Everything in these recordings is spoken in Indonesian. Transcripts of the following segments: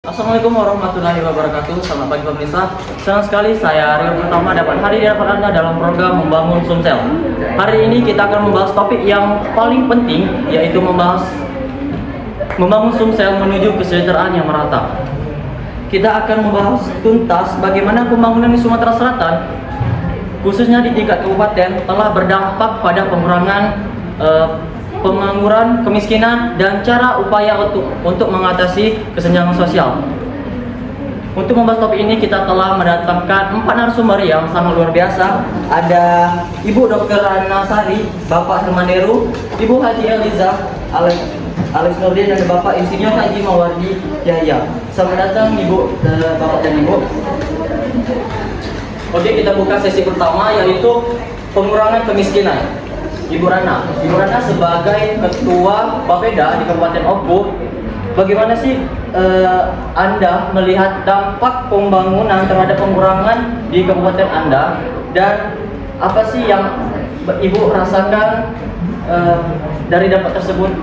Assalamualaikum warahmatullahi wabarakatuh. Selamat pagi pemirsa. Senang sekali saya Rio pertama dapat hadir di hadapan Anda dalam program Membangun Sumsel. Hari ini kita akan membahas topik yang paling penting, yaitu membahas membangun Sumsel menuju kesejahteraan yang merata. Kita akan membahas tuntas bagaimana pembangunan di Sumatera Selatan, khususnya di tingkat kabupaten, telah berdampak pada pengurangan pengangguran, kemiskinan, dan cara upaya untuk mengatasi kesenjangan sosial. Untuk membahas topik ini kita telah mendatangkan 4 narasumber yang sangat luar biasa. Ada Ibu Dr. Ana Sari, Bapak Herman Deru, Ibu Haji Eliza, Alex Nurdin, dan Bapak Insinyur Haji Mawardi Yahya. Selamat datang Ibu, Bapak dan Ibu. Oke, kita buka sesi pertama, yaitu pengurangan kemiskinan. Ibu Rana sebagai Ketua Bapeda di Kabupaten Oku, bagaimana sih Anda melihat dampak pembangunan terhadap pengurangan di Kabupaten Anda, dan apa sih yang Ibu rasakan dari dampak tersebut?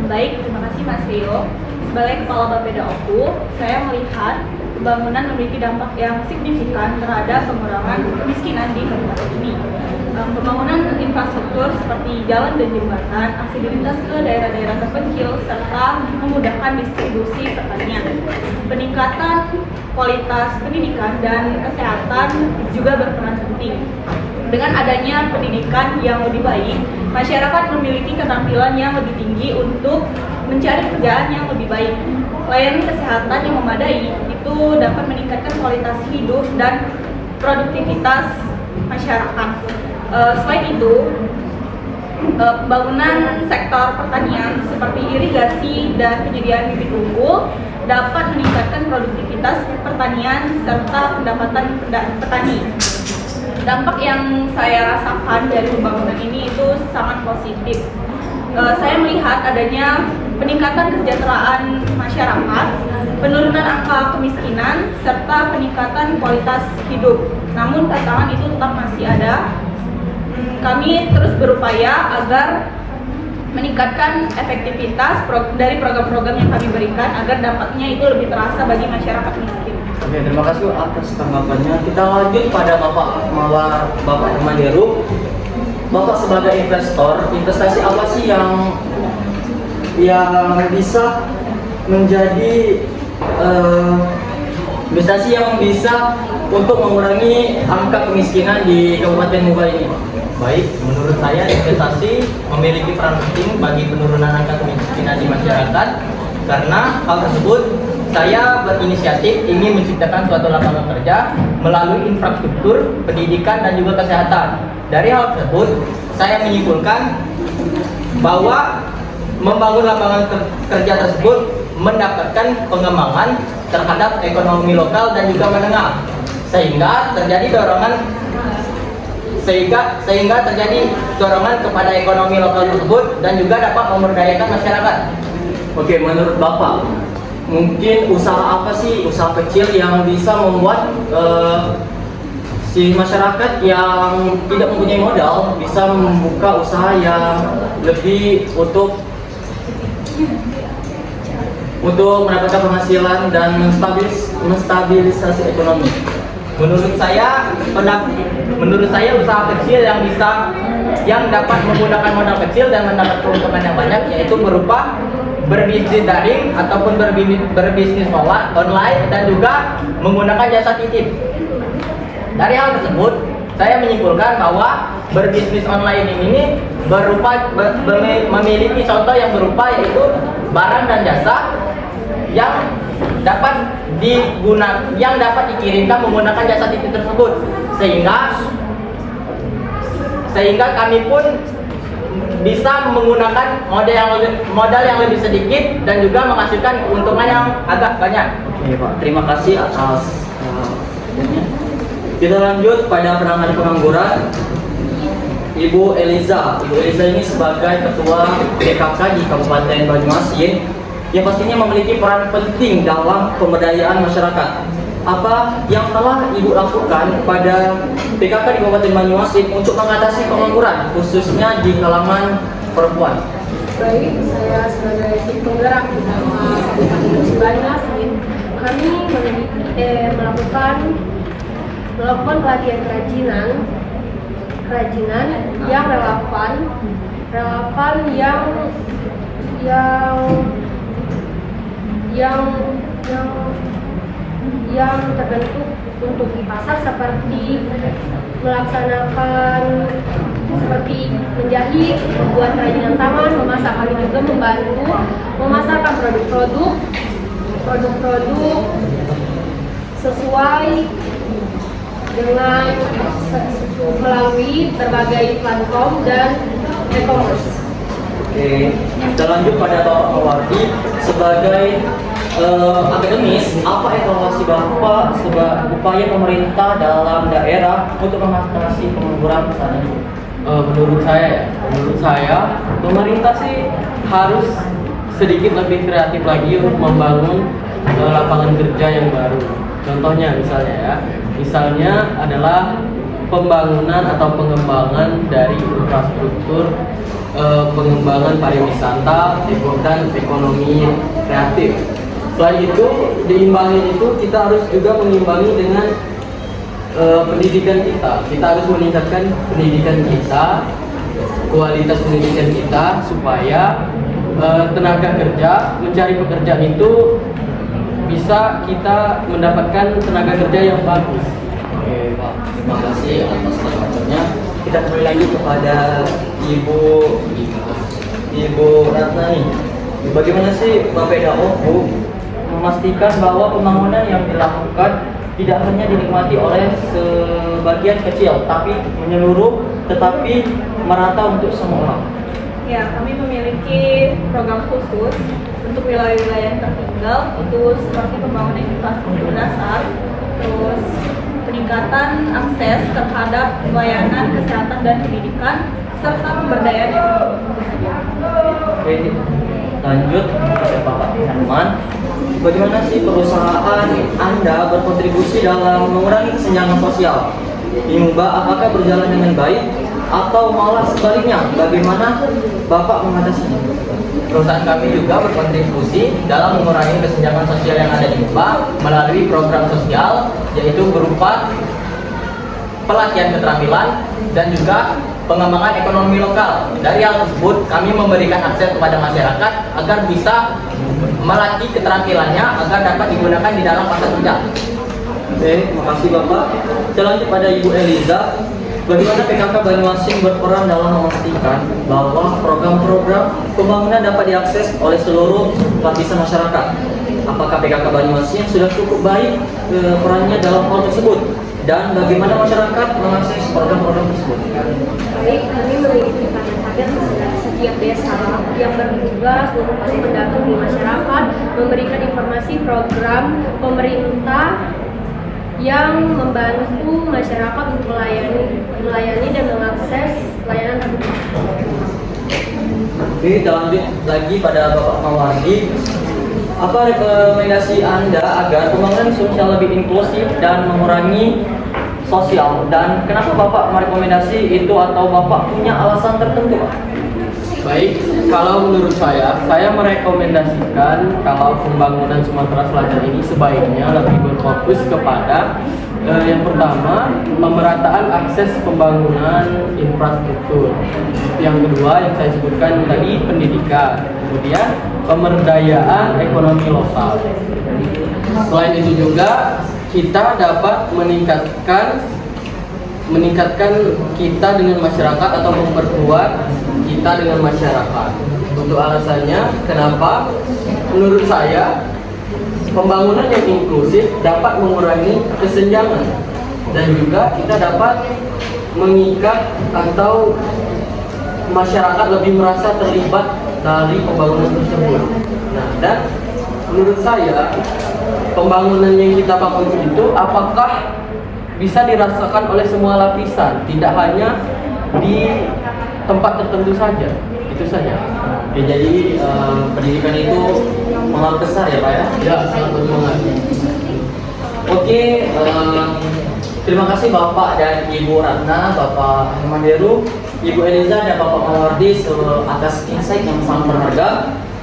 Baik, terima kasih Mas Rio. Sebagai Kepala Bapeda Oku, saya melihat pembangunan memiliki dampak yang signifikan terhadap pengurangan kemiskinan di kabupaten ini. Pembangunan infrastruktur seperti jalan dan jembatan, aksesibilitas ke daerah-daerah terpencil, serta memudahkan distribusi pertanian. Peningkatan kualitas pendidikan dan kesehatan juga berperan penting. Dengan adanya pendidikan yang lebih baik, masyarakat memiliki keterampilan yang lebih tinggi untuk mencari pekerjaan yang lebih baik. Layanan kesehatan yang memadai itu dapat meningkatkan kualitas hidup dan produktivitas masyarakat. Selain itu, pembangunan sektor pertanian seperti irigasi dan penyediaan bibit unggul dapat meningkatkan produktivitas pertanian serta pendapatan petani. Dampak yang saya rasakan dari pembangunan ini itu sangat positif. Saya melihat adanya peningkatan kesejahteraan masyarakat, penurunan angka kemiskinan, serta peningkatan kualitas hidup. Namun tantangan itu tetap masih ada. Kami terus berupaya agar meningkatkan efektivitas dari program-program yang kami berikan agar dampaknya itu lebih terasa bagi masyarakat miskin. Oke, terima kasih atas tanggapannya. Kita lanjut pada Bapak Herman Deru. Bapak sebagai investor, investasi apa sih yang bisa menjadi investasi yang bisa untuk mengurangi angka kemiskinan di Kabupaten Muba ini? Baik, menurut saya investasi memiliki peran penting bagi penurunan angka kemiskinan di masyarakat, karena hal tersebut saya berinisiatif ingin menciptakan suatu lapangan kerja melalui infrastruktur, pendidikan, dan juga kesehatan. Dari hal tersebut, saya menyimpulkan bahwa membangun lapangan kerja tersebut mendapatkan pengembangan terhadap ekonomi lokal dan juga menengah, sehingga terjadi dorongan kepada ekonomi lokal tersebut dan juga dapat memberdayakan masyarakat. Oke, menurut Bapak, mungkin usaha apa sih, usaha kecil yang bisa membuat si masyarakat yang tidak mempunyai modal bisa membuka usaha yang lebih untuk mendapatkan penghasilan dan menstabilisasi ekonomi? Menurut saya usaha kecil yang dapat menggunakan modal kecil dan mendapat keuntungan yang banyak, yaitu berupa berbisnis daring ataupun berbisnis online dan juga menggunakan jasa titip. Dari hal tersebut, saya menyimpulkan bahwa berbisnis online ini memiliki contoh yang berupa, yaitu barang dan jasa yang dapat dikirimkan menggunakan jasa titip tersebut, sehingga kami pun bisa menggunakan modal yang lebih sedikit dan juga menghasilkan keuntungan yang agak banyak. Oke Pak, terima kasih atas kita lanjut pada penanganan pengangguran. Ibu Eliza ini sebagai Ketua PKK di Kabupaten Banyuasin, yang pastinya memiliki peran penting dalam pemberdayaan masyarakat. Apa yang telah Ibu lakukan pada PKK di Kabupaten Banyuasin untuk mengatasi pengangguran, khususnya di kalangan perempuan? Baik, saya sebagai tim penggerak utama Kabupaten Banyumas, kami melakukan pelatihan kerajinan yang relevan yang terbentuk untuk di pasar, seperti melaksanakan seperti menjahit, membuat kerajinan tangan, memasak. Kami juga membantu memasarkan produk-produk sesuai dengan melalui berbagai platform dan e-commerce. Oke, kita lanjut pada Bapak Mawardi sebagai akademis. Apa evaluasi Bapak sebagai upaya pemerintah dalam daerah untuk mengatasi pengangguran saat ini? Menurut saya pemerintah sih harus sedikit lebih kreatif lagi untuk membangun lapangan kerja yang baru. Contohnya misalnya adalah pembangunan atau pengembangan dari infrastruktur, pengembangan pariwisata dan ekonomi kreatif. Selain itu, diimbangi itu kita harus juga mengimbangi dengan pendidikan kita. Kita harus meningkatkan pendidikan kita, kualitas pendidikan kita, supaya tenaga kerja mencari pekerjaan itu bisa kita mendapatkan tenaga kerja yang bagus. Oke Pak, terima kasih atas tanggapannya. Kita kembali lagi kepada Ibu Ratna nih. Bagaimana sih Bapeda OKU memastikan bahwa pembangunan yang dilakukan tidak hanya dinikmati oleh sebagian kecil, tapi menyeluruh, tetapi merata untuk semua orang? Ya, kami memiliki program khusus untuk wilayah-wilayah yang tertinggal, itu seperti pembangunan infrastruktur dasar, terus peningkatan akses terhadap layanan kesehatan dan pendidikan, serta pemberdayaan ekonomi. Oke, lanjut kepada Bapak Hanuman. Bagaimana sih perusahaan Anda berkontribusi dalam mengurangi kesenjangan sosial? Ini Mbak, apakah berjalan dengan baik atau malah sebaliknya? Bagaimana Bapak mengatasinya? Perusahaan kami juga berkontribusi dalam mengurangi kesenjangan sosial yang ada di MUBA melalui program sosial, yaitu berupa pelatihan keterampilan dan juga pengembangan ekonomi lokal. Dari hal tersebut, kami memberikan akses kepada masyarakat agar bisa melatih keterampilannya agar dapat digunakan di dalam pasar kerja. Oke, terima kasih Bapak. Kita lanjut pada Ibu Eliza. Bagaimana PKK Banyuasin berperan dalam memastikan bahwa program-program pembangunan dapat diakses oleh seluruh lapisan masyarakat? Apakah PKK Banyuasin sudah cukup baik perannya dalam hal tersebut? Dan bagaimana masyarakat mengakses program-program tersebut? Baik, kami memiliki target setiap desa yang bertugas untuk mendampingi masyarakat, memberikan informasi program pemerintah yang membantu masyarakat untuk melayani dan mengakses layanan terbuka. Oke, kita lanjut lagi pada Bapak Mawardi. Apa rekomendasi Anda agar pembangunan sosial lebih inklusif dan mengurangi sosial? Dan kenapa Bapak merekomendasi itu, atau Bapak punya alasan tertentu? Baik, kalau menurut saya merekomendasikan kalau pembangunan Sumatera Selatan ini sebaiknya lebih berfokus kepada yang pertama, pemerataan akses pembangunan infrastruktur. Yang kedua, yang saya sebutkan tadi, pendidikan. Kemudian, pemberdayaan ekonomi lokal. Selain itu juga, kita dapat meningkatkan kita dengan masyarakat atau memperkuat kita dengan masyarakat. Untuk alasannya, kenapa? Menurut saya, pembangunan yang inklusif dapat mengurangi kesenjangan dan juga kita dapat mengikat atau masyarakat lebih merasa terlibat dari pembangunan tersebut. Nah, dan menurut saya pembangunan yang kita bangun itu apakah bisa dirasakan oleh semua lapisan, tidak hanya di tempat tertentu saja. Itu saja. Oke, jadi pendidikan itu pengaruh besar ya Pak ya? Ya, sangat berpengaruh. Oke, terima kasih Bapak dan Ibu Ratna, Bapak Hanuman Heru. Ibu Eliza dan Bapak Mawardi atas insight yang sangat berharga.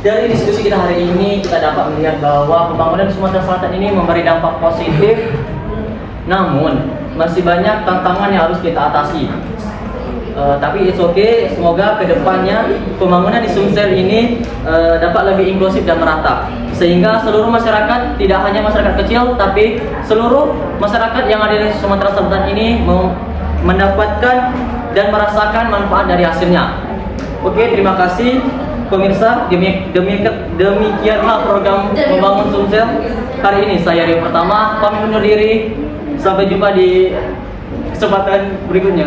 Dari diskusi kita hari ini, kita dapat melihat bahwa pembangunan Sumatera Selatan ini memberi dampak positif, namun masih banyak tantangan yang harus kita atasi. Tapi it's okay, semoga kedepannya pembangunan di Sumsel ini dapat lebih inklusif dan merata, sehingga seluruh masyarakat, tidak hanya masyarakat kecil, tapi seluruh masyarakat yang ada di Sumatera Selatan ini mendapatkan dan merasakan manfaat dari hasilnya. Oke, terima kasih pemirsa. Demikianlah program Membangun Sumsel hari ini. Saya Rio Pertama pamit undur diri. Sampai jumpa di kesempatan berikutnya.